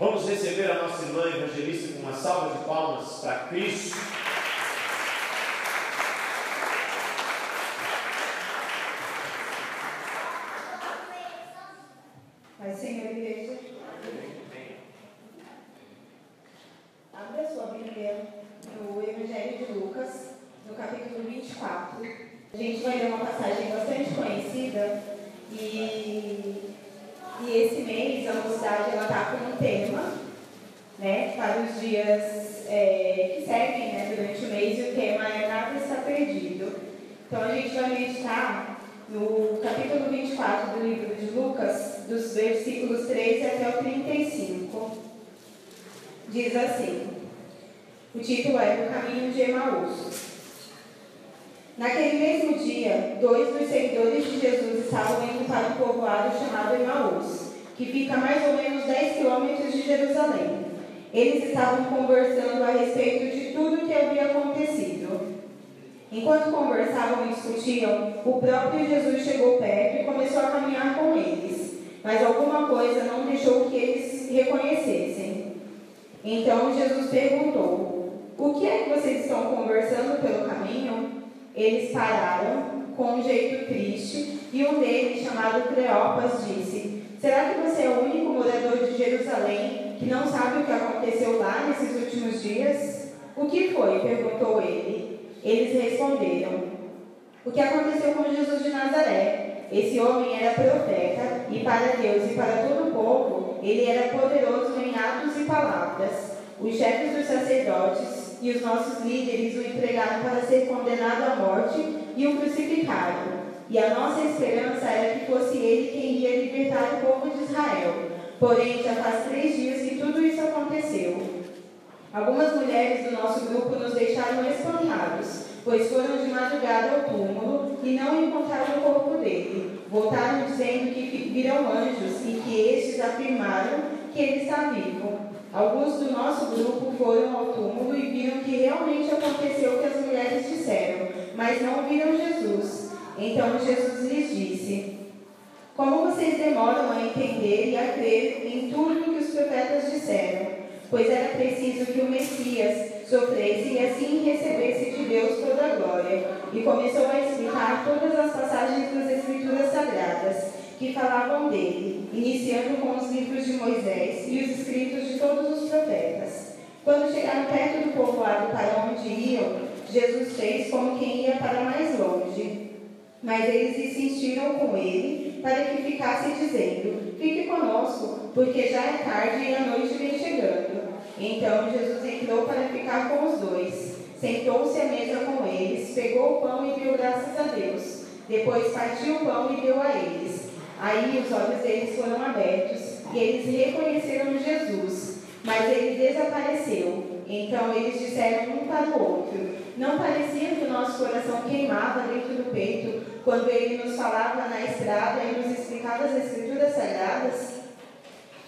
Vamos receber a nossa irmã evangelista com uma salva de palmas para Cristo. Pai, Senhor, igreja. Abra sua Bíblia no Evangelho de Lucas, no capítulo 24. A gente vai ler uma passagem bastante conhecida e esse mês a mocidade está com um tema, né, para os dias que seguem, né, durante o mês, e o tema é Nada Está Perdido. Então a gente vai meditar no capítulo 24 do livro de Lucas, dos versículos 13 até o 35. Diz assim, o título é Do Caminho de Emaús. Naquele mesmo dia, 2 dos seguidores de Jesus estavam indo para um povoado chamado Emaús, que fica a mais ou menos 10 quilômetros de Jerusalém. Eles estavam conversando a respeito de tudo o que havia acontecido. Enquanto conversavam e discutiam, o próprio Jesus chegou perto e começou a caminhar com eles, mas alguma coisa não deixou que eles reconhecessem. Então Jesus perguntou, o que é que vocês estão conversando pelo caminho? Eles pararam, com um jeito triste, e um deles, chamado Cleopas, disse, será que você é o único morador de Jerusalém que não sabe o que aconteceu lá nesses últimos dias? O que foi? Perguntou ele. Eles responderam, o que aconteceu com Jesus de Nazaré? Esse homem era profeta, e para Deus e para todo o povo, ele era poderoso em atos e palavras. Os chefes dos sacerdotes e os nossos líderes o entregaram para ser condenado à morte e o crucificaram. E a nossa esperança era que fosse ele quem iria libertar o povo de Israel. Porém, já faz 3 dias que tudo isso aconteceu. Algumas mulheres do nosso grupo nos deixaram espantados, pois foram de madrugada ao túmulo e não encontraram o corpo dele. Voltaram dizendo que viram anjos e que estes afirmaram que ele está vivo. Alguns do nosso grupo foram ao túmulo e viram que realmente aconteceu o que as mulheres disseram, mas não viram Jesus. Então Jesus lhes disse, como vocês demoram a entender e a crer em tudo o que os profetas disseram? Pois era preciso que o Messias sofresse e assim recebesse de Deus toda a glória. E começou a explicar todas as passagens das Escrituras Sagradas que falavam dele, iniciando com os livros de Moisés e os escritos de todos os profetas. Quando chegaram perto do povoado para onde iam, Jesus fez como quem ia para mais longe. Mas eles insistiram com ele para que ficasse dizendo, fique conosco, porque já é tarde e a noite vem chegando. Então Jesus entrou para ficar com os dois. Sentou-se à mesa com eles, pegou o pão e deu graças a Deus. Depois partiu o pão e deu a eles. Aí os olhos deles foram abertos e eles reconheceram Jesus, mas ele desapareceu. Então eles disseram um para o outro, não parecia que o nosso coração queimava dentro do peito quando ele nos falava na estrada e nos explicava as Escrituras Sagradas?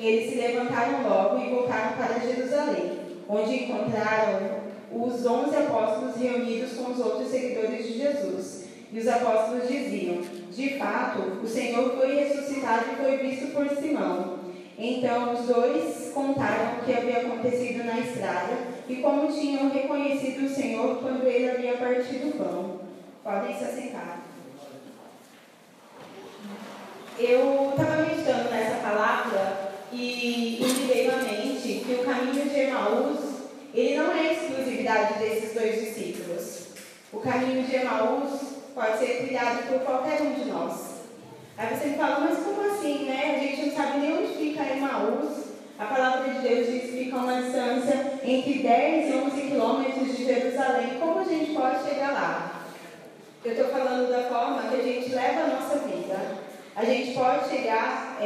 Eles se levantaram logo e voltaram para Jerusalém, onde encontraram os 11 apóstolos reunidos com os outros seguidores de Jesus. E os apóstolos diziam, de fato, o Senhor foi ressuscitado e foi visto por Simão. Então os dois contaram o que havia acontecido na estrada e como tinham reconhecido o Senhor quando ele havia partido o pão. Podem se assentar. Eu estava meditando nessa palavra e me veio à mente que o caminho de Emaús, ele não é exclusividade desses 2 discípulos. O caminho de Emaús pode ser trilhado por qualquer um de nós. Aí você me fala, mas como assim, né? A gente não sabe nem onde fica Emaús. A palavra de Deus diz que fica uma distância entre 10 e 11 quilômetros de Jerusalém. Como a gente pode chegar lá? Eu estou falando da forma que a gente leva a nossa vida. A gente pode chegar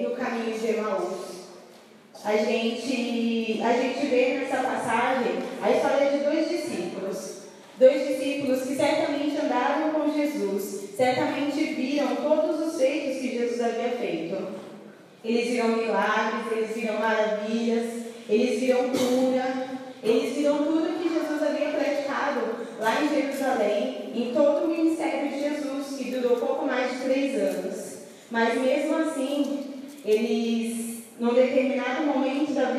no caminho de Emaús. A gente vê nessa passagem a história de 2 discípulos. 2 discípulos que certamente andaram com Jesus, certamente viram todos os feitos que Jesus havia feito. Eles viram milagres, eles viram maravilhas, eles viram cura, eles viram tudo que Jesus havia praticado lá em Jerusalém, em todo o ministério de Jesus, que durou pouco mais de 3 anos. Mas mesmo assim, eles, num determinado momento da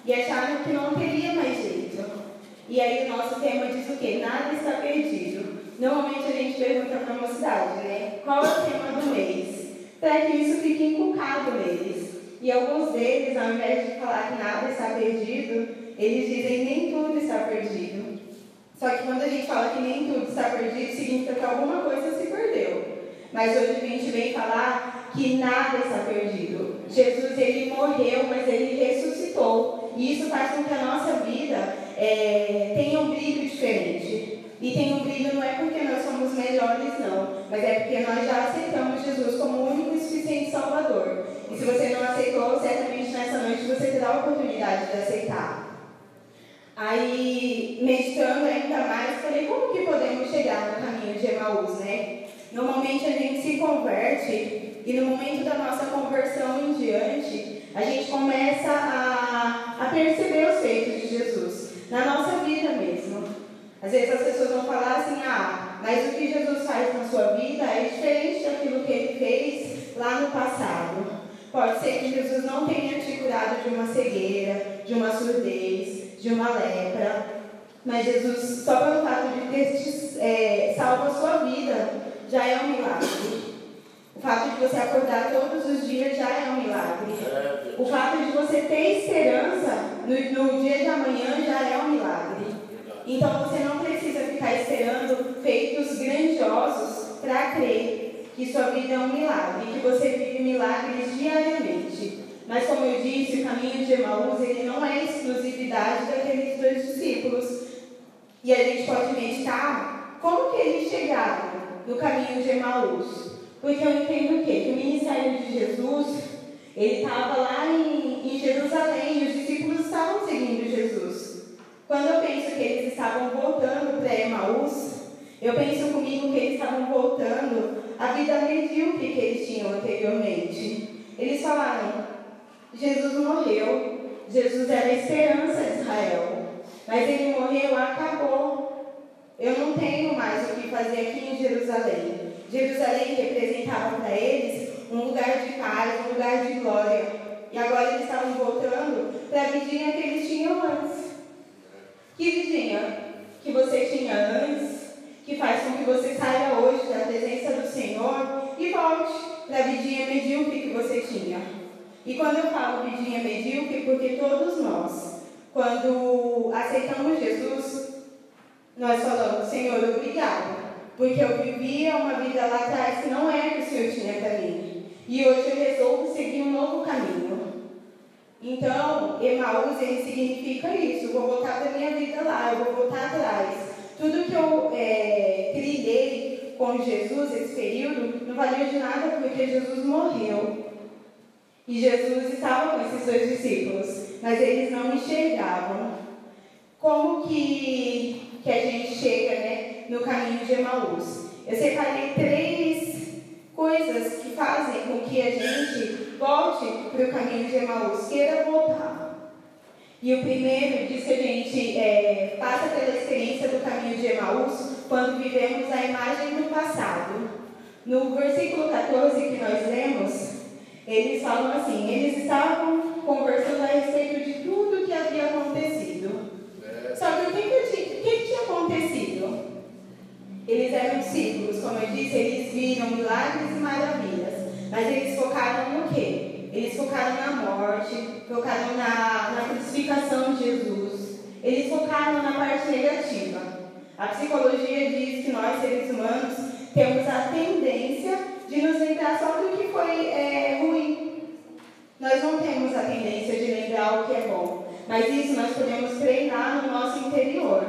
e acharam que não teria mais jeito. E aí o nosso tema diz o quê? Nada está perdido. Normalmente a gente pergunta para a mocidade, né? Qual é o tema do mês? Para que isso fique inculcado neles. E alguns deles, ao invés de falar que nada está perdido, eles dizem nem tudo está perdido. Só que quando a gente fala que nem tudo está perdido, significa que alguma coisa se perdeu. Mas hoje a gente vem falar que nada está perdido. Jesus, ele morreu, mas ele ressuscitou. E isso faz com que a nossa vida tenha um brilho diferente. E tem um brilho não é porque nós somos melhores, não. Mas é porque nós já aceitamos Jesus como o único e suficiente Salvador. E se você não aceitou, certamente nessa noite você terá a oportunidade de aceitar. Aí, meditando ainda mais, falei, como que podemos chegar no caminho de Emaús, né? Normalmente a gente se converte e no momento da nossa conversão em diante, a gente começa a perceber os feitos de Jesus, na nossa vida mesmo. Às vezes as pessoas vão falar assim, mas o que Jesus faz na sua vida é diferente daquilo que ele fez lá no passado. Pode ser que Jesus não tenha te curado de uma cegueira, de uma surdez, de uma lepra, mas Jesus, só pelo fato de ter te salvo a sua vida, já é um milagre. O fato de você acordar todos os dias já é um milagre. O fato de você ter esperança no dia de amanhã já é um milagre. Então você não precisa ficar esperando feitos grandiosos para crer que sua vida é um milagre, que você vive milagres diariamente. Mas como eu disse, o caminho de Emaús, ele não é exclusividade daqueles 2 discípulos. E a gente pode meditar como que eles chegaram no caminho de Emaús. Porque eu entendo o quê? Que o ministério de Jesus, ele estava lá em Jerusalém e os discípulos estavam seguindo Jesus. Quando eu penso que eles estavam voltando para Emaús, eu penso comigo que eles estavam voltando à vida medíocre que eles tinham anteriormente. Eles falaram, Jesus morreu, Jesus era a esperança de Israel, mas ele morreu, acabou. Eu não tenho mais o que fazer aqui em Jerusalém. Jerusalém representava para eles um lugar de paz, um lugar de glória. E agora eles estavam voltando para a vidinha que eles tinham antes. Que vidinha que você tinha antes, que faz com que você saia hoje da presença do Senhor e volte para a vidinha medíocre que você tinha. E quando eu falo vidinha medíocre, porque todos nós, quando aceitamos Jesus, nós falamos, Senhor, obrigado, porque eu vivia uma vida lá atrás que não era o que o Senhor tinha para mim. E hoje eu resolvo seguir um novo caminho. Então, Emaús, ele significa isso. Eu vou voltar para a minha vida lá, eu vou voltar atrás. Tudo que eu trilhei com Jesus, esse período, não valeu de nada porque Jesus morreu. E Jesus estava com esses 2 discípulos, mas eles não enxergavam. Como que a gente chega, né, no caminho de Emaús? Eu separei 3 coisas que fazem com que a gente volte para o caminho de Emaús, queira voltar. E o primeiro diz que a gente passa pela experiência do caminho de Emaús quando vivemos a imagem do passado. No versículo 14 que nós lemos, eles falam assim, eles estavam conversando a respeito de tudo que havia acontecido. Só que o que tinha acontecido? Eles eram discípulos, como eu disse, eles viram milagres e maravilhas. Mas eles focaram no quê? Eles focaram na morte, focaram na crucificação de Jesus. Eles focaram na parte negativa. A psicologia diz que nós, seres humanos, temos a tendência de nos lembrar só do que foi ruim. Nós não temos a tendência de lembrar o que é bom. Mas isso nós podemos treinar no nosso interior.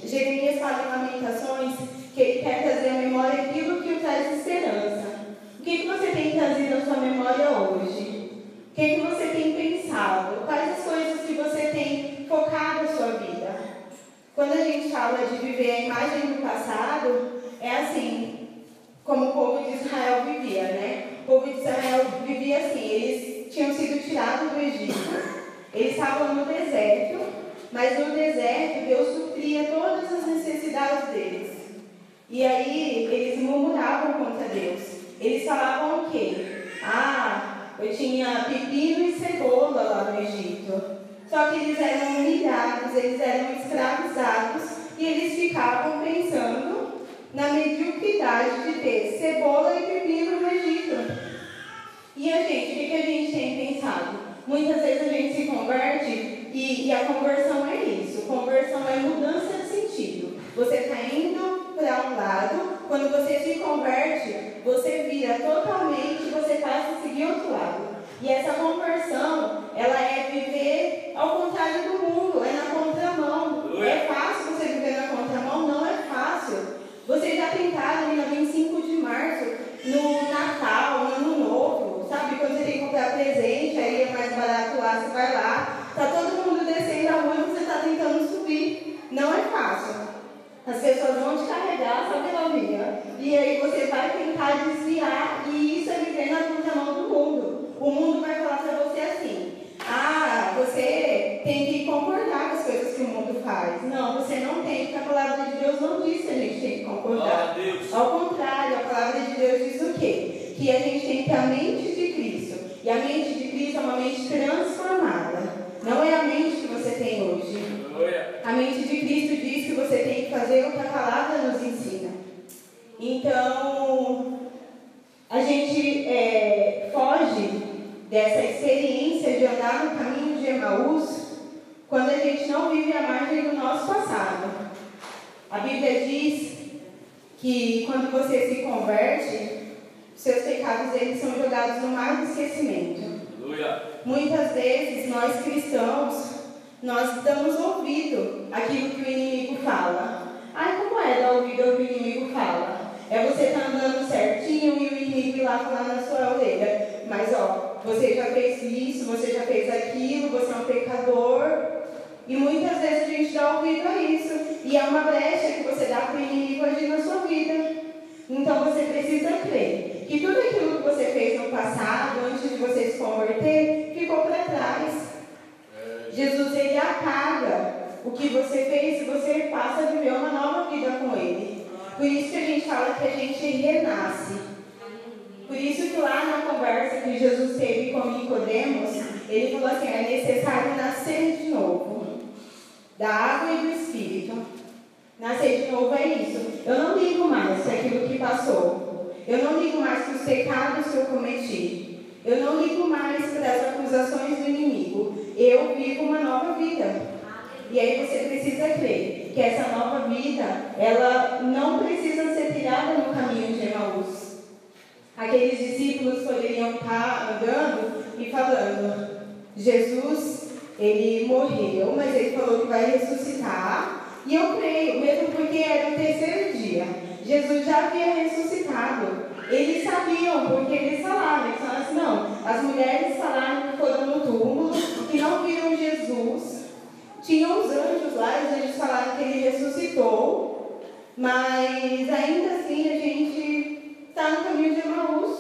Jeremias fala em Lamentações que ele quer trazer à memória aquilo que o traz esperança. O que você tem trazido à sua memória hoje? O que você tem pensado? Quais as coisas que você tem focado a sua vida? Quando a gente fala de viver a imagem do passado, é assim, como o povo de Israel vivia, né? O povo de Israel vivia assim, eles tinham sido tirados do Egito. Eles estavam no deserto, mas no deserto Deus supria todas as necessidades deles. E aí eles murmuravam contra Deus. Eles falavam o quê? Eu tinha pepino e cebola lá no Egito. Só que eles eram humilhados, eles eram escravizados e eles ficavam pensando na mediocridade de ter cebola e pepino no Egito. E a gente, o que a gente tem pensado? Muitas vezes a gente se converte e a conversão é isso. Conversão é mudança de sentido. Você está indo para um lado, quando você se converte, você vira totalmente, você passa a seguir outro lado. E essa conversão, ela é viver ao contrário do mundo, é na contramão. É fácil você viver na contramão? Não é fácil. Vocês já tentaram ir no 25 de março, no Natal, no Ano Novo, sabe? Quando você tem que comprar presente, aí é mais barato lá, você vai lá. Está todo mundo descendo a rua e você está tentando subir. Não é fácil. As pessoas vão te carregar, sabe, Lavinha? E aí você vai tentar desviar, e isso é viver na contramão do mundo. O mundo vai falar para você assim: ah, você tem que concordar com as coisas que o mundo faz. Não, você não tem, porque a palavra de Deus não diz que a gente tem que concordar. Ao contrário, a palavra de Deus diz o quê? Que a gente tem que ter a mente de Cristo. E a mente de Cristo é uma mente transformada. Não é a mente que você tem hoje. A mente de Cristo diz que você tem que fazer o que a palavra nos ensina. Então, a gente foge dessa experiência de andar no caminho de Emaús quando a gente não vive à margem do nosso passado. A Bíblia diz que quando você se converte, seus pecados eles são jogados no mar do esquecimento. Muitas vezes nós cristãos, nós damos ouvido àquilo que o inimigo fala. Ai, como é dar ouvido ao que o inimigo fala? É você estar andando certinho e o inimigo ir lá falar na sua orelha: mas ó, você já fez isso, você já fez aquilo, você é um pecador. E muitas vezes a gente dá ouvido a isso. E é uma brecha que você dá para o inimigo agir na sua vida. Então você precisa crer que tudo aquilo que você fez no passado, antes de você se converter, ficou para trás. Jesus, ele apaga o que você fez e você passa a viver uma nova vida com ele. Por isso que a gente fala que a gente renasce. Por isso que lá na conversa que Jesus teve com Nicodemos, ele falou assim: é necessário nascer de novo, da água e do Espírito. Nascer de novo é isso. Eu não ligo mais para aquilo que passou. Eu não ligo mais para os pecados que eu cometi. Eu não ligo mais para as acusações do inimigo. Eu vivo uma nova vida. E aí você precisa crer que essa nova vida, ela não precisa ser trilhada no caminho de Emaús. Aqueles discípulos poderiam estar andando e falando: Jesus, ele morreu, mas ele falou que vai ressuscitar. E eu creio, mesmo porque era o terceiro dia. Jesus já havia ressuscitado. Eles sabiam, porque eles falaram assim: não, as mulheres falaram que foram no túmulo, que não viram Jesus. Tinham os anjos lá, os anjos falaram que ele ressuscitou, mas ainda assim a gente está no caminho de Emaús.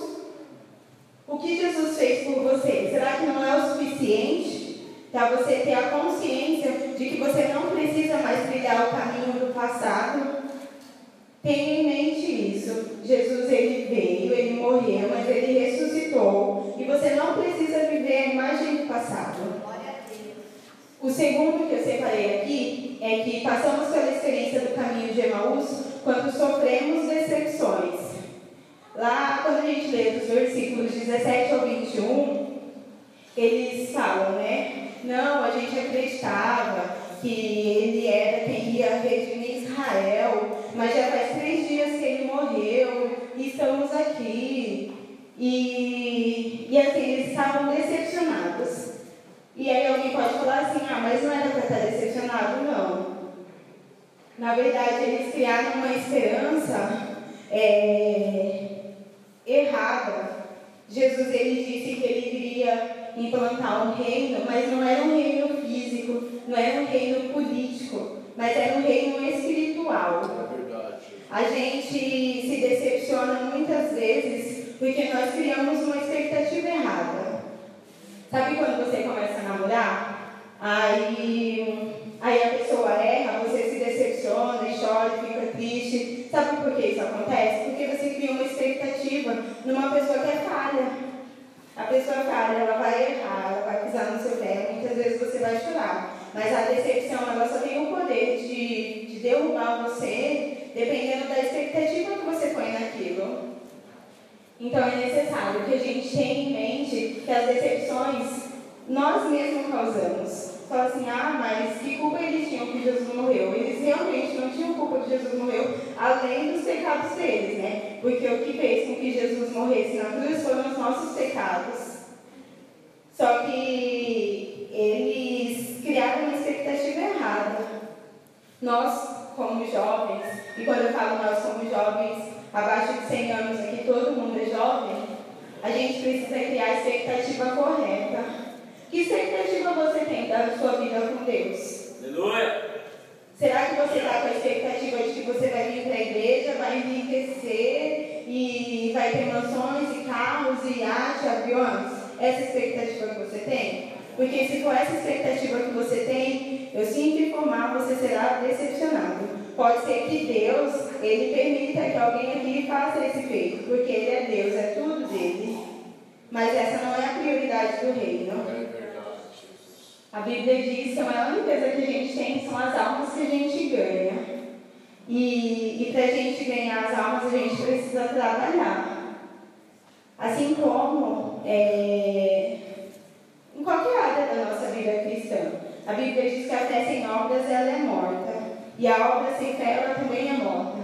O que Jesus fez por você? Será que não é o suficiente para você ter a consciência de que você não precisa mais trilhar o caminho do passado? Tenha em mente isso. Jesus, ele veio, ele morreu, mas ele ressuscitou. E você não precisa viver a imagem do passado. O segundo que eu separei aqui é que passamos pela experiência do caminho de Emaús quando sofremos decepções. Lá, quando a gente lê dos versículos 17 ao 21, eles falam, né? Não, a gente acreditava que ele era quem ia redimir Israel, mas já faz 3 dias que ele morreu e estamos aqui. E assim, eles estavam decepcionados. E aí alguém pode falar assim: ah, mas não era para estar decepcionado? Não. Na verdade, eles criaram uma esperança errada. Jesus, ele disse que ele iria implantar um reino, mas não era um reino físico, não era um reino político, mas era um reino espiritual. É verdade. A gente se decepciona muitas vezes porque nós criamos uma expectativa errada. Sabe quando você começa a namorar? Aí a pessoa erra, você se decepciona e chora e fica triste. Sabe por que isso acontece? Porque você cria uma expectativa numa pessoa que é falha. A pessoa falha, ela vai errar, ela vai pisar no seu pé, muitas vezes você vai chorar. Mas a decepção, ela só tem o poder de derrubar você, dependendo da expectativa que você põe naquilo. Então é necessário que a gente tenha em mente que as decepções nós mesmos causamos. Fala assim, mas que culpa eles tinham que Jesus morreu? Eles realmente não tinham culpa que Jesus morreu, além dos pecados deles, né? Porque o que fez com que Jesus morresse na cruz foram os nossos pecados. Só que eles criaram uma expectativa errada. Nós, como jovens, e quando eu falo nós como jovens, abaixo de 100 anos aqui, todo mundo é jovem, a gente precisa criar a expectativa correta. Que expectativa você tem da sua vida com Deus? Aleluia! Será que você está com a expectativa de que você vai vir para a igreja, vai enriquecer e vai ter mansões e carros e iates, aviões? Essa expectativa que você tem? Porque se for essa expectativa que você tem, eu sinto informar, você será decepcionado. Pode ser que Deus, Ele permita que alguém aqui faça esse feito, porque Ele é Deus, é tudo dele. Mas essa não é a prioridade do reino. A Bíblia diz que a maior riqueza que a gente tem são as almas que a gente ganha. E para a gente ganhar as almas, a gente precisa trabalhar. Assim como em qualquer área da nossa vida cristã. A Bíblia diz que a fé sem obras ela é morta. E a obra sem fé ela também é morta.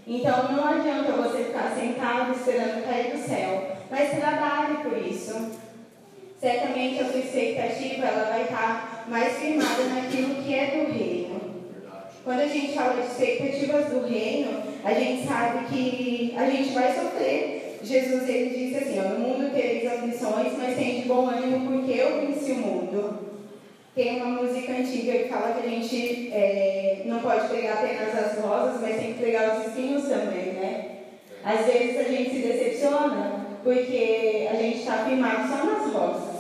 Então não adianta você ficar sentado esperando cair do céu. Mas trabalhe por isso. Certamente a sua expectativa ela vai estar mais firmada naquilo que é do reino. Quando a gente fala de expectativas do reino, a gente sabe que a gente vai sofrer. Jesus ele disse assim, no mundo tereis aflições, mas tem de bom ânimo porque eu venci o mundo. Tem uma música antiga que fala que a gente não pode pegar apenas as rosas, mas tem que pegar os espinhos também, né? Às vezes a gente se decepciona porque a gente está firmado só nas rosas.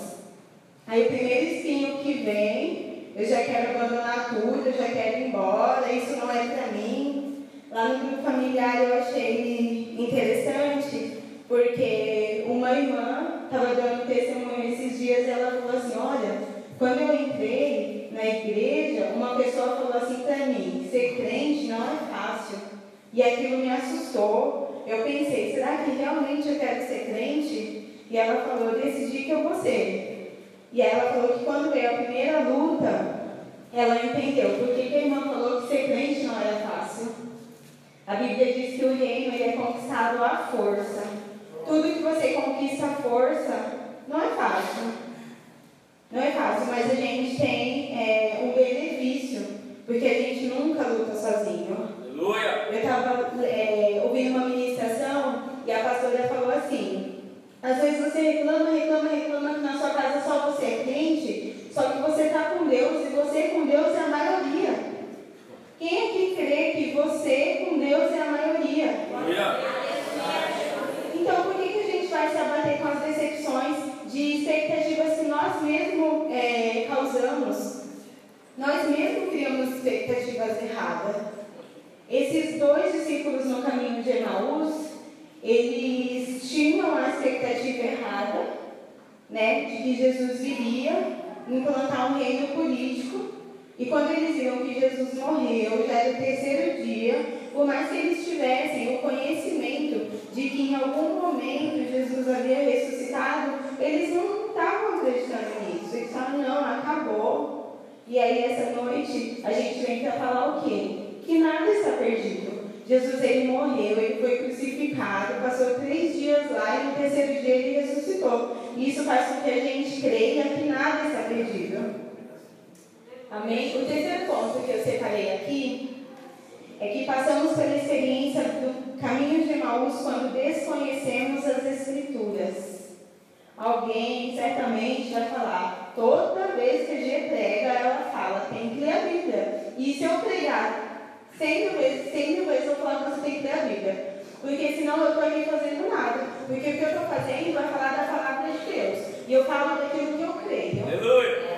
Aí o primeiro espinho que vem, eu já quero abandonar tudo, eu já quero ir embora, isso não é para mim. Lá no grupo familiar eu achei interessante, porque uma irmã estava dando testemunho esses dias e ela falou assim, olha, quando eu entrei na igreja, uma pessoa falou assim para mim, ser crente não é fácil. E aquilo me assustou. Eu pensei, será que realmente eu quero ser crente? E ela falou, eu decidi que eu vou ser. E ela falou que quando veio a primeira luta, ela entendeu por que a irmã falou que ser crente não era fácil. A Bíblia diz que o reino ele é conquistado à força. Tudo que você conquista à força não é fácil. Não é fácil, mas a gente tem um benefício, porque a gente nunca luta sozinho. Aleluia! Eu estava ouvindo uma ministração e a pastora falou assim, às vezes você reclama que na sua casa só você é crente, só que você está com Deus e você com Deus é a maioria. Quem aqui crê que você com Deus é a maioria? Então por que a gente vai se abater com as decepções de expectativas que nós mesmos causamos? Nós mesmos criamos expectativas erradas. Esses 2 discípulos no caminho de Emaús, eles tinham a expectativa errada, né, de que Jesus viria implantar um reino político. E quando eles viram que Jesus morreu, já era o 3º dia, por mais que eles tivessem o conhecimento de que em algum momento Jesus havia ressuscitado, eles não estavam acreditando nisso. Eles falaram, não, acabou. E aí essa noite a gente vem para falar o quê? Que nada está perdido. Jesus ele morreu, ele foi crucificado, passou 3 dias lá e no 3º dia ele ressuscitou. E isso faz com que a gente creia que nada está perdido. Amém? O 3º ponto que eu separei aqui é que passamos pela experiência do caminho de Emaús quando desconhecemos as Escrituras. Alguém certamente vai falar, toda vez que a Gia prega, ela fala, tem que ler a Bíblia. E se eu pregar 100 mil vezes eu vou falar que você tem que ler a Bíblia. Porque senão eu estou aqui fazendo nada. Porque o que eu estou fazendo vai falar da palavra de Deus. E eu falo daquilo que eu creio. Aleluia!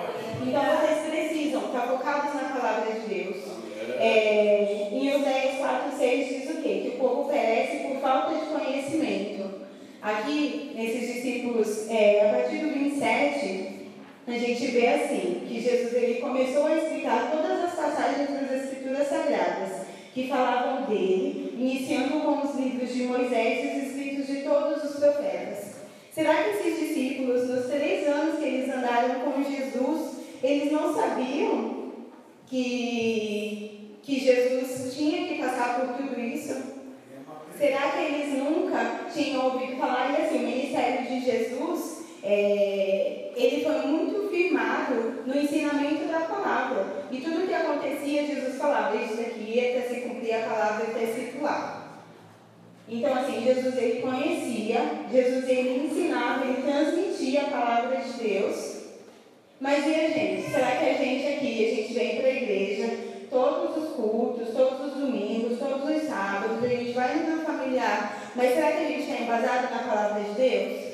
Então vocês precisam estar focados na palavra de Deus. Em Oséias 4:6 diz o quê? Que o povo perece por falta de conhecimento. Aqui, nesses discípulos, a gente vê assim, que Jesus ele começou a explicar todas as passagens das Escrituras Sagradas que falavam dele, iniciando com os livros de Moisés e os escritos de todos os profetas. Será que esses discípulos, nos 3 anos que eles andaram com Jesus, eles não sabiam que Jesus tinha que passar por tudo isso? Será que eles nunca tinham ouvido falar? E assim, o ministério de Jesus, ele foi muito firmado no ensinamento da palavra. E tudo o que acontecia, Jesus falava, isso daqui é até se cumprir a palavra que está escrito lá. Então, assim, Jesus ele conhecia, Jesus ele ensinava, ele transmitia a palavra de Deus. Mas e a gente? Será que a gente aqui, a gente vem para a igreja, todos os cultos, todos os domingos, todos os sábados, a gente vai no familiar, mas será que a gente está embasado na palavra de Deus?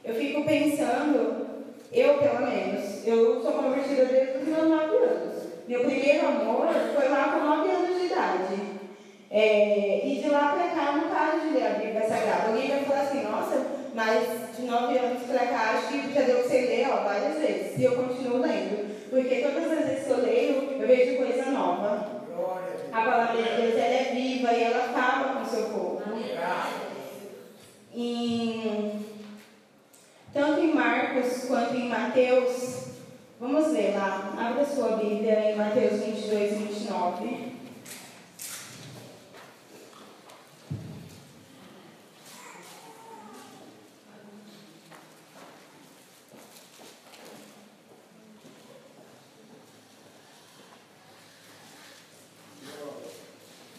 Eu fico pensando, eu pelo menos, eu sou convertida desde os meus 9 anos. Meu primeiro amor foi lá com 9 anos de idade. E de lá para cá eu não paro de ler a Bíblia Sagrada. Alguém vai falar assim, nossa, mas de 9 anos para cá acho que já deu para você ler várias vezes. E eu continuo lendo. Porque todas as vezes que eu leio, eu vejo coisa nova. A palavra de Deus ela é viva e ela fala com o seu povo. Tanto em Marcos quanto em Mateus, vamos ler lá. Abra sua Bíblia em Mateus 22 e 29.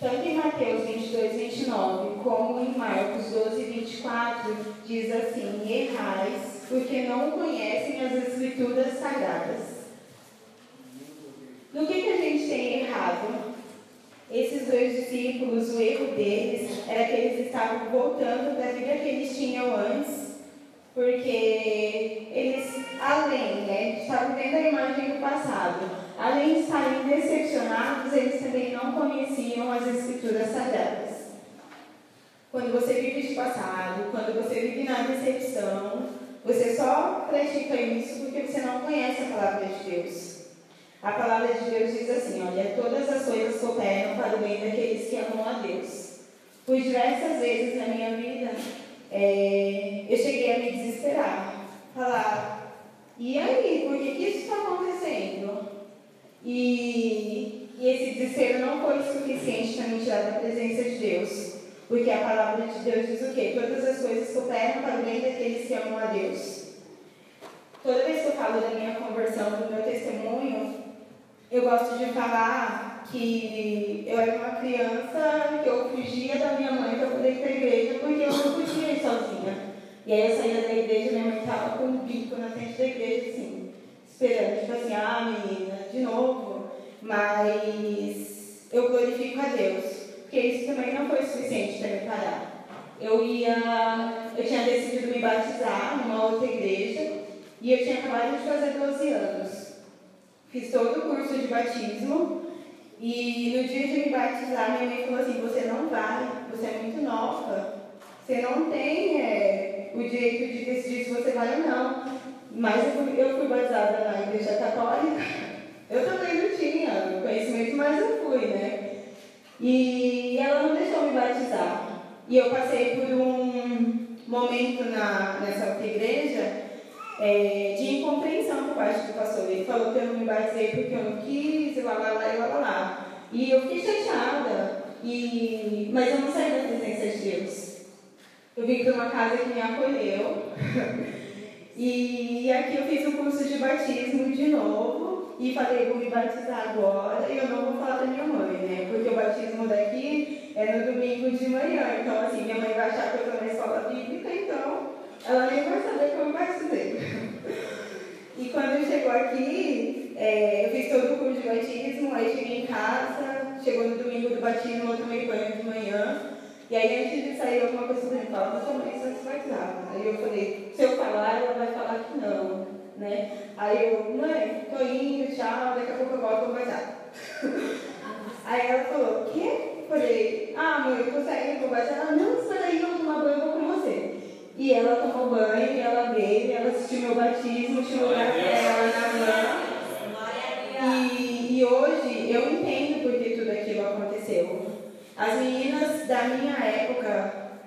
Tanto em Mateus 22, 29, como em Marcos 12, 24, diz assim: errais, porque não conhecem as Escrituras Sagradas. No que a gente tem errado? Esses 2 discípulos, o erro deles era que eles estavam voltando para a vida que eles tinham antes, porque eles, além, de estar vendo a imagem do passado, além de estarem decepcionados, eles também não conheciam as Escrituras Sagradas. Quando você vive de passado, quando você vive na decepção, você só pratica isso porque você não conhece a palavra de Deus. A palavra de Deus diz assim, olha, todas as coisas cooperam para o bem daqueles que amam a Deus. Por diversas vezes na minha vida, eu cheguei a me desesperar, falar, e aí, por que isso está acontecendo? E esse desespero não foi suficiente para me tirar da presença de Deus, porque a palavra de Deus diz o quê? Todas as coisas cooperam para o bem daqueles que amam a Deus. Toda vez que eu falo da minha conversão, do meu testemunho, eu gosto de falar que eu era uma criança, que eu fugia da minha mãe para poder ir para a igreja, porque eu não podia ir sozinha. E aí eu saía da igreja, minha mãe estava com um bico na frente da igreja, assim, esperando, tipo assim, menina, de novo. Mas eu glorifico a Deus, porque isso também não foi suficiente para me parar. Eu tinha decidido me batizar numa outra igreja, e eu tinha acabado de fazer 12 anos. Fiz todo o curso de batismo, e no dia de me batizar, minha mãe falou assim, você não vai, você é muito nova, você não tem o direito de decidir se você vai ou não. Mas eu fui batizada na igreja católica, eu também não tinha conhecimento, mas eu fui, né? E ela não deixou me batizar. E eu passei por um momento nessa outra igreja de incompreensão por parte do pastor. Ele falou que eu não me batizei porque eu não quis, e lá. E eu fiquei chateada, mas eu não saí da presença de Deus. Eu vim para uma casa que me acolheu. E aqui eu fiz o curso de batismo de novo e falei, vou me batizar agora e eu não vou falar da minha mãe, né? Porque o batismo daqui é no domingo de manhã, então assim, minha mãe vai achar que eu estou na escola bíblica, então ela nem vai saber que eu me batizei. E quando chegou aqui, eu fiz todo o curso de batismo, aí cheguei em casa, chegou no domingo do batismo, eu tomei banho de manhã. E aí, antes de sair alguma coisa, eu falei, sua mãe vai se batizar. Aí eu falei, se eu falar, ela vai falar que não, né? Aí eu, mãe, tô indo, tchau, daqui a pouco eu volto, vou batizar. Aí ela falou, o quê? Eu falei, mãe, eu tô saindo, vou batizar. Ela, não, espera aí, eu vou tomar banho, eu vou com você. E ela tomou banho, e ela veio, e ela assistiu meu batismo, tirou a festa.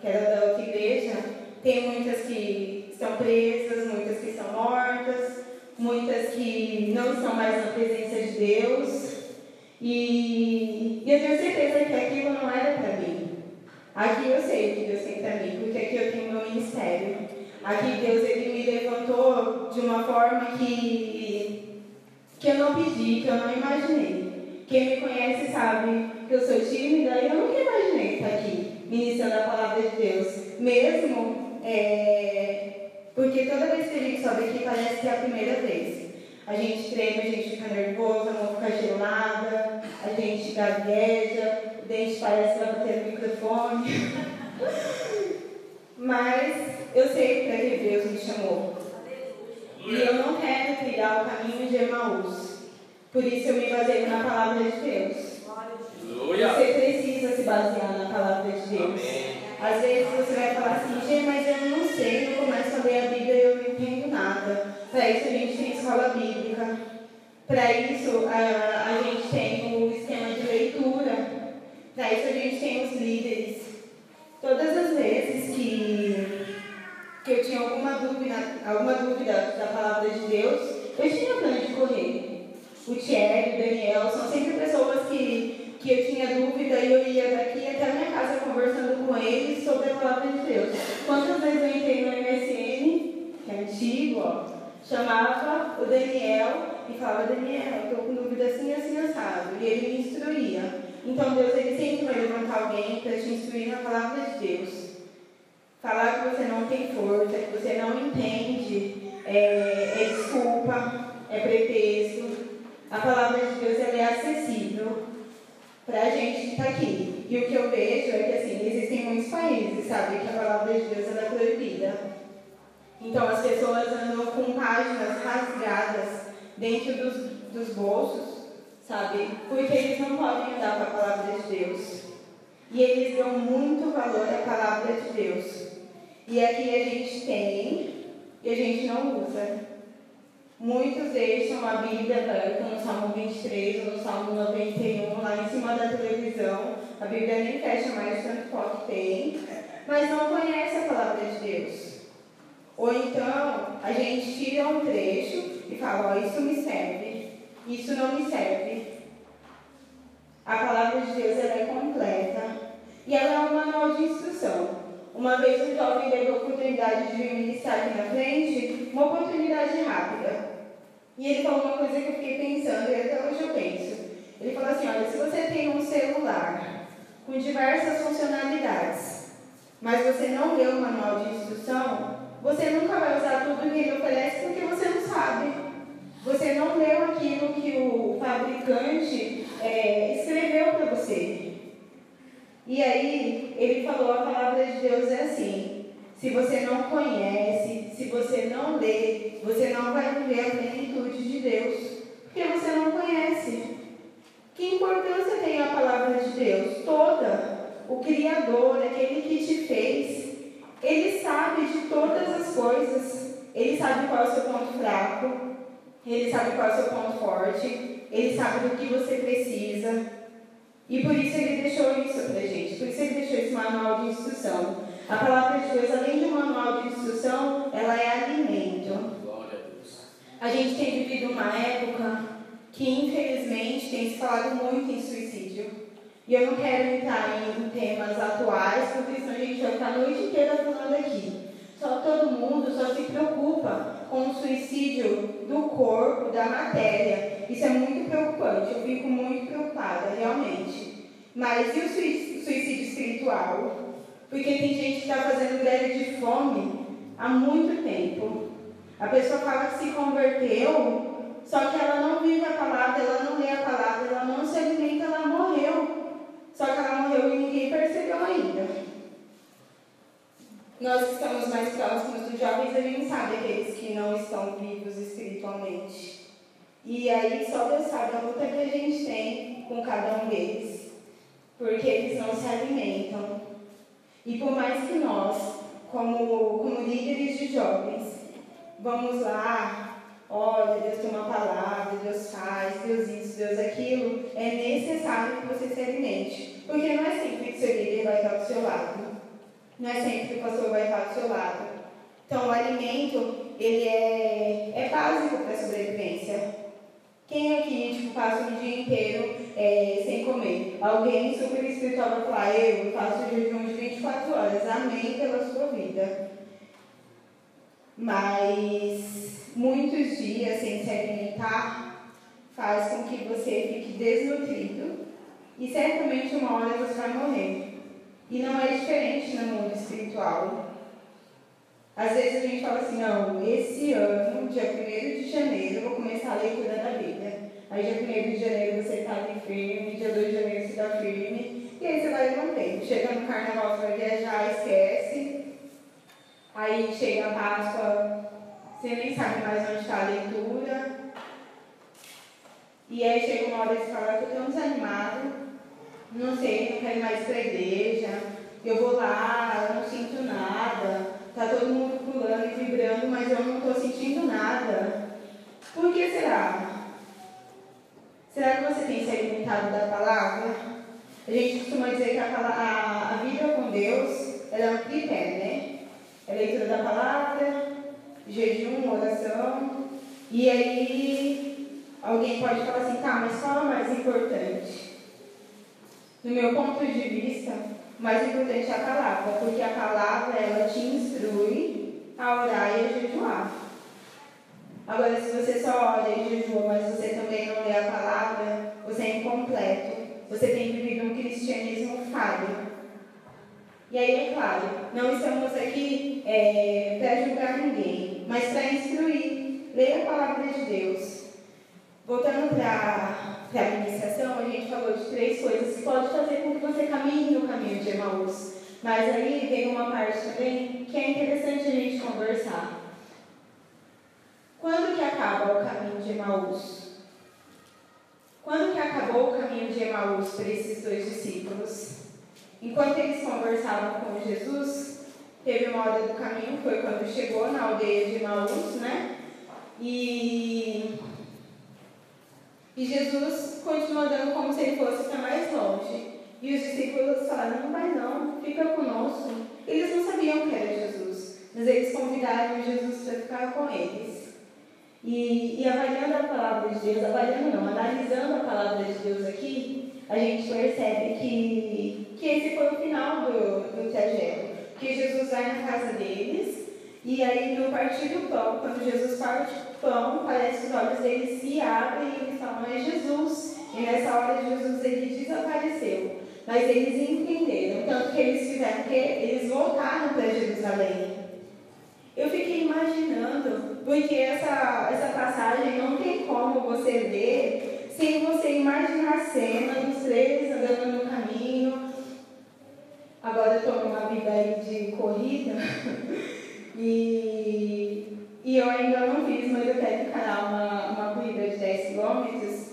que era da outra igreja, tem muitas que estão presas, muitas que estão mortas, muitas que não estão mais na presença de Deus. E eu tenho certeza que aquilo não era para mim. Aqui eu sei o que Deus tem para mim, porque aqui eu tenho meu ministério. Aqui Deus ele me levantou de uma forma que eu não pedi, que eu não imaginei. Quem me conhece sabe que eu sou tímida e eu nunca imaginei estar aqui ministrando a palavra de Deus. Mesmo porque toda vez que a gente sobe aqui parece que é a primeira vez. A gente treme, a gente fica nervosa, a mão fica gelada, a gente gagueja, o dente parece que vai bater no microfone. Mas eu sei para que Deus me chamou. E eu não quero trilhar o caminho de Emaús. Por isso eu me baseio na palavra de Deus. Você precisa se basear na palavra de Deus. Às vezes você vai falar assim, gente, mas eu não sei, eu começo a ler a Bíblia e eu não entendo nada. Para isso a gente tem escola bíblica. Para isso a gente tem o esquema de leitura. Para isso a gente tem os líderes. Todas as vezes que eu tinha alguma dúvida da palavra de Deus, eu tinha plano de correr. O Thierry, o Daniel, são sempre pessoas que eu tinha dúvida e eu ia daqui até a minha casa conversando com eles sobre a palavra de Deus. Quantas vezes eu entrei no MSN, que é antigo, chamava o Daniel e falava, Daniel, eu estou com dúvida assim, assim, assado. E ele me instruía. Então Deus ele sempre vai levantar alguém para te instruir na palavra de Deus. Falar que você não tem força, que você não entende, é desculpa, é pretexto. A palavra de Deus ela é acessível para a gente que está aqui. E o que eu vejo é que assim, existem muitos países, sabe, que a palavra de Deus ela é proibida. Então as pessoas andam com páginas rasgadas dentro dos bolsos, sabe, porque eles não podem andar com a palavra de Deus. E eles dão muito valor à palavra de Deus. E aqui a gente tem e a gente não usa. Muitos deixam a Bíblia aberta no Salmo 23 ou no Salmo 91, lá em cima da televisão. A Bíblia nem fecha mais tanto foto tem, mas não conhece a palavra de Deus. Ou então, a gente tira um trecho e fala, isso me serve, isso não me serve. A palavra de Deus ela é completa e ela é um manual de instrução. Uma vez um jovem teve a oportunidade de vir ministrar aqui na frente, uma oportunidade rápida. E ele falou uma coisa que eu fiquei pensando, e até hoje eu penso. Ele falou assim, olha, se você tem um celular com diversas funcionalidades, mas você não lê o manual de instrução, você nunca vai usar tudo que ele oferece porque você não sabe. Você não leu aquilo que o fabricante escreveu para você. E aí, ele falou, a palavra de Deus é assim, se você não conhece, se você não lê, você não vai viver a plenitude de Deus, porque você não conhece. Que importância tem a palavra de Deus? Toda. O Criador, aquele que te fez, Ele sabe de todas as coisas. Ele sabe qual é o seu ponto fraco, Ele sabe qual é o seu ponto forte, Ele sabe do que você precisa. E por isso Ele deixou isso pra gente, por isso Ele deixou esse manual de instrução. A palavra de Deus, além de um manual de instrução, ela é alimento. Glória a Deus. A gente tem vivido uma época que, infelizmente, tem se falado muito em suicídio. E eu não quero entrar em temas atuais, porque senão a gente vai ficar a noite inteira falando aqui. Só todo mundo só se preocupa com o suicídio do corpo, da matéria. Isso é muito preocupante, eu fico muito preocupada, realmente. Mas e o suicídio espiritual? Porque tem gente que está fazendo greve de fome há muito tempo. A pessoa fala que se converteu, só que ela não vive a palavra, ela não lê a palavra, ela não se alimenta, ela morreu. Só que ela morreu e ninguém percebeu ainda. Nós que estamos mais próximos dos jovens, a gente sabe aqueles que não estão vivos espiritualmente. E aí só Deus sabe a luta que a gente tem com cada um deles. Porque eles não se alimentam. E por mais que nós, como líderes de jovens, vamos lá, olha, Deus tem uma palavra, Deus faz, Deus isso, Deus aquilo, é necessário que você se alimente. Porque não é sempre que seu líder vai estar do seu lado. não é sempre que o pastor vai estar do seu lado. Então, o alimento, ele é básico para a sobrevivência. Quem aqui, passa um dia inteiro sem comer? Alguém super espiritual vai falar, eu faço jejum de 24 horas, amém pela sua vida. Mas muitos dias sem se alimentar faz com que você fique desnutrido e certamente uma hora você vai morrer. E não é diferente no mundo espiritual. Às vezes a gente fala assim, não, esse ano, dia 1º de janeiro, eu vou começar a leitura da Bíblia. Aí dia 1º de janeiro você está ali firme, dia 2 de janeiro você está firme, e aí você vai mantendo. Chega no carnaval, você vai viajar, esquece. Aí chega a Páscoa, você nem sabe mais onde está a leitura. E aí chega uma hora que você fala, eu estou tão desanimado, não sei, não quero mais ir para a igreja, eu vou lá, eu não sinto nada, está todo mundo pulando e vibrando, mas eu não estou sentindo nada. Por que será? Será que você tem se alimentado da palavra? A gente costuma dizer que a vida com Deus ela é um tripé, né? É leitura da palavra, jejum, oração. E aí, alguém pode falar assim, tá, mas qual é o mais importante? No meu ponto de vista, o mais importante é a palavra, porque a palavra, ela te instrui a orar e a jejuar. Agora, se você só ora e jejua, mas você também não lê a palavra, você é incompleto. Você tem vivido um cristianismo falho. E aí, é claro, não estamos aqui para julgar ninguém, mas para instruir. Leia a palavra de Deus. Voltando para a ministração, a gente falou de 3 coisas que pode fazer com que você caminhe no caminho de Emaús. Mas aí vem uma parte também que é interessante a gente conversar. Quando que acaba o caminho de Emaús? Quando que acabou o caminho de Emaús para esses 2 discípulos? Enquanto eles conversavam com Jesus, teve uma hora do caminho, foi quando chegou na aldeia de Emaús, né? E Jesus continuou andando como se ele fosse para mais longe. E os discípulos falaram, não vai não, fica conosco. Eles não sabiam que era Jesus, mas eles convidaram Jesus para ficar com eles. E avaliando a palavra de Deus, analisando a palavra de Deus aqui, a gente percebe que esse foi o final do trajeto. Que Jesus vai na casa deles, e aí no partir do pão, quando Jesus parte o pão, parece que os olhos deles se abrem e eles falam, é Jesus. E nessa hora Jesus ele desapareceu. Mas eles entenderam, tanto que eles fizeram que eles voltaram para Jerusalém. Eu fiquei imaginando, porque essa passagem não tem como você ler sem você imaginar a cena dos 3 andando no caminho. Agora eu estou numa vida aí de corrida e eu ainda não fiz, mas eu quero encarar uma corrida de 10 quilômetros.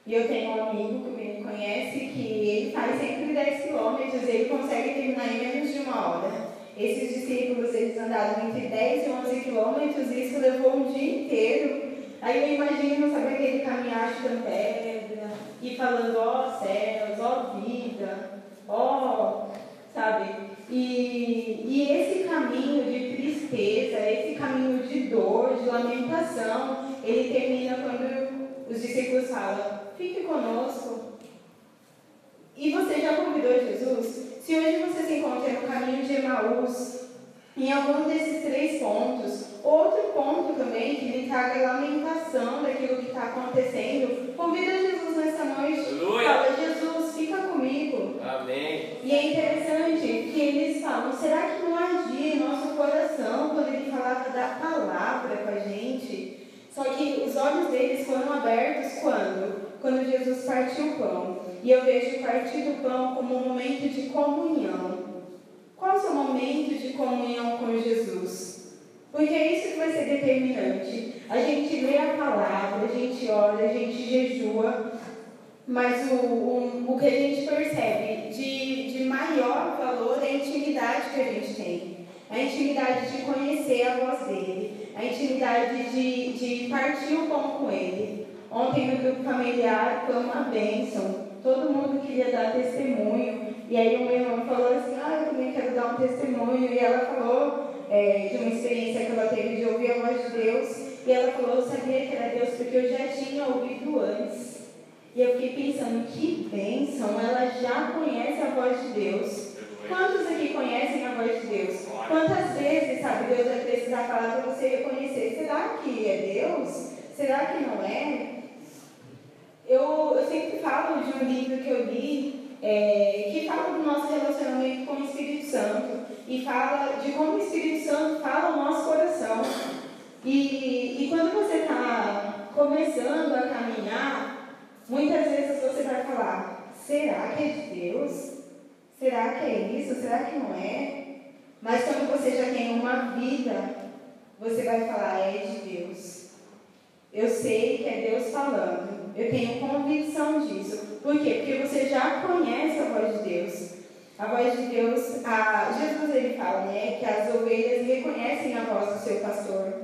E eu tenho um amigo que me conhece que ele faz sempre 10 quilômetros e ele consegue terminar em menos de 1 hora. Esses discípulos, eles andaram entre 10 e 11 quilômetros e isso levou um dia inteiro. Aí eu imagino, sabe, aquele caminhar chutando pedra e falando, ó céus, ó vida, ó, sabe? E esse caminho de tristeza, esse caminho de dor, de lamentação, ele termina quando os discípulos falam, fique conosco. E você já convidou Jesus? Se hoje você se encontra no caminho de Emaús, em algum desses 3 pontos, outro ponto também que lhe traga lamentação daquilo que está acontecendo, convida Jesus nessa noite. Aleluia. Fala, Jesus, fica comigo. Amém. E é interessante que eles falam, será que não ardia em nosso coração quando ele falava da palavra com a gente? Só que os olhos deles foram abertos quando? Quando Jesus partiu o pão. E eu vejo o partir do pão como um momento de comunhão. Qual é o seu momento de comunhão com Jesus? Porque é isso que vai ser determinante. A gente lê a palavra, a gente ora, a gente jejua, mas o que a gente percebe de maior valor é a intimidade que a gente tem. A intimidade de conhecer a voz dele, a intimidade de partir o pão com ele. Ontem no grupo familiar foi uma bênção. Todo mundo queria dar testemunho E aí uma irmã falou assim, eu também quero dar um testemunho. E ela falou de uma experiência que ela teve de ouvir a voz de Deus. E ela falou, eu sabia que era Deus porque eu já tinha ouvido antes. E eu fiquei pensando, que bênção, ela já conhece a voz de Deus. Quantos aqui conhecem a voz de Deus? Quantas vezes, sabe, Deus vai precisar falar para você reconhecer, será que é Deus? Será que não é? Eu sempre falo de um livro que eu li, que fala do nosso relacionamento com o Espírito Santo. E fala de como o Espírito Santo fala ao nosso coração. E quando você está começando a caminhar, muitas vezes você vai falar, será que é de Deus? Será que é isso? Será que não é? Mas quando você já tem uma vida, você vai falar, é de Deus. Eu sei que é Deus falando. Eu tenho convicção disso. Por quê? Porque você já conhece a voz de Deus. A voz de Deus, Jesus ele fala, né, que as ovelhas reconhecem a voz do seu pastor.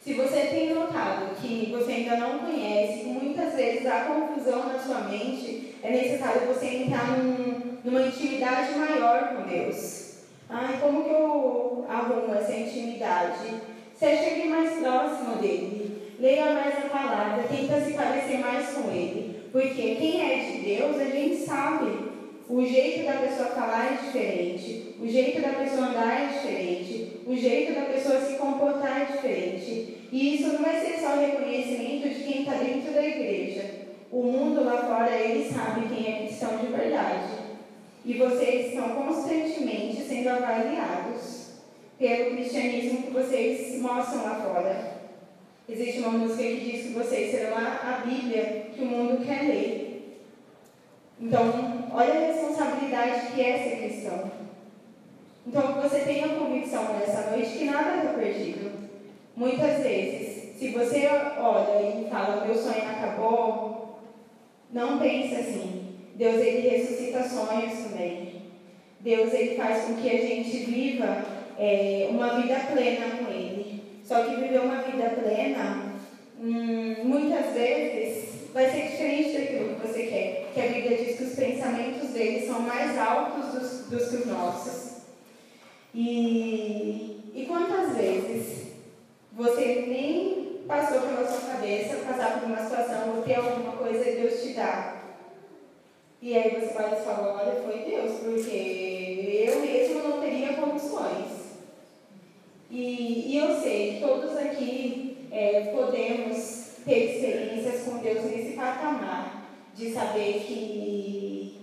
Se você tem notado que você ainda não conhece, que muitas vezes há confusão na sua mente, é necessário você entrar numa intimidade maior com Deus. Como que eu arrumo essa intimidade? Você chegue mais próximo dele, leia mais a palavra, tenta se parecer mais com ele. Porque quem é de Deus, a gente sabe. O jeito da pessoa falar é diferente, o jeito da pessoa andar é diferente, o jeito da pessoa se comportar é diferente. E isso não vai ser só reconhecimento de quem está dentro da igreja. O mundo lá fora, ele sabe quem é cristão de verdade. E vocês estão constantemente sendo avaliados pelo cristianismo que vocês mostram lá fora. Existe uma música que diz que vocês serão a Bíblia que o mundo quer ler. Então, olha a responsabilidade que é ser cristão. Então, que você tenha convicção nessa noite que nada está perdido. Muitas vezes, se você olha e fala, meu sonho acabou, não pense assim. Deus, ele ressuscita sonhos também. Deus, ele faz com que a gente viva uma vida plena com ele. Só que viver uma vida plena, muitas vezes, vai ser diferente daquilo que você quer. Que a Bíblia diz que os pensamentos dele são mais altos dos que os nossos. E quantas vezes você nem passou pela sua cabeça passar por uma situação ou ter alguma coisa que Deus te dá? E aí você vai e fala, olha, foi Deus, porque eu mesmo não teria condições. E eu sei que todos aqui podemos ter experiências com Deus nesse patamar, de saber que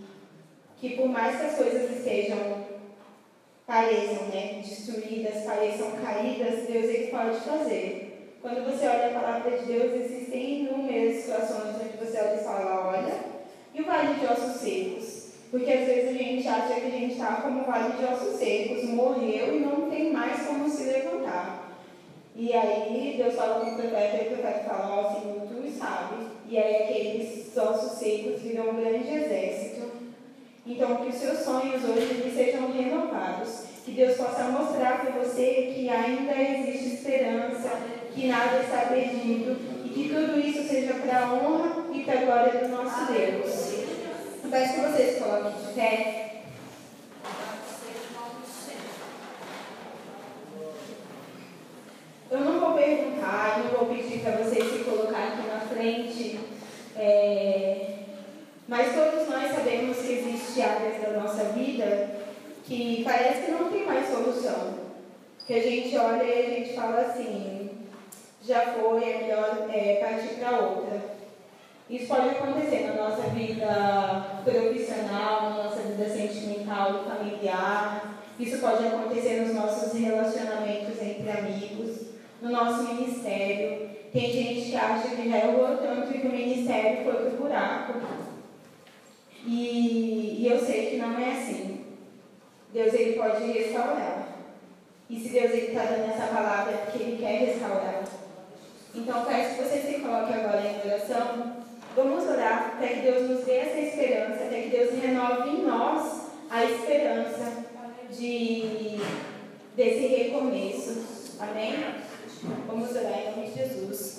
por mais que as coisas pareçam destruídas, pareçam caídas, Deus ele pode fazer. Quando você olha a palavra de Deus, existem inúmeras situações onde você olha e fala, olha, e o vale de ossos secos? Porque às vezes a gente acha que a gente está como o vale de ossos secos, morreu e não tem mais como se levantar. E aí Deus fala com o profeta e o profeta fala, ó Senhor, tu sabes. E aí aqueles ossos secos viram um grande exército. Então que os seus sonhos hoje sejam renovados. Que Deus possa mostrar para você que ainda existe esperança, que nada está perdido. E que tudo isso seja para a honra e para a glória do nosso Deus. Peço que vocês coloquem de pé. Eu não vou perguntar, não vou pedir para vocês se colocarem aqui na frente, mas todos nós sabemos que existem áreas da nossa vida que parece que não tem mais solução. Que a gente olha e a gente fala assim, já foi, é melhor partir para outra. Isso pode acontecer na nossa vida profissional, na nossa vida sentimental, familiar. Isso pode acontecer nos nossos relacionamentos entre amigos, no nosso ministério. Tem gente que acha que já errou tanto e que o ministério foi pro buraco. E eu sei que não é assim. Deus ele pode restaurar. E se Deus está dando essa palavra é porque Ele quer restaurar. Então peço que você se coloque agora em oração. Vamos orar para que Deus nos dê essa esperança, para que Deus renove em nós a esperança desse recomeço. Amém? Vamos orar em nome de Jesus.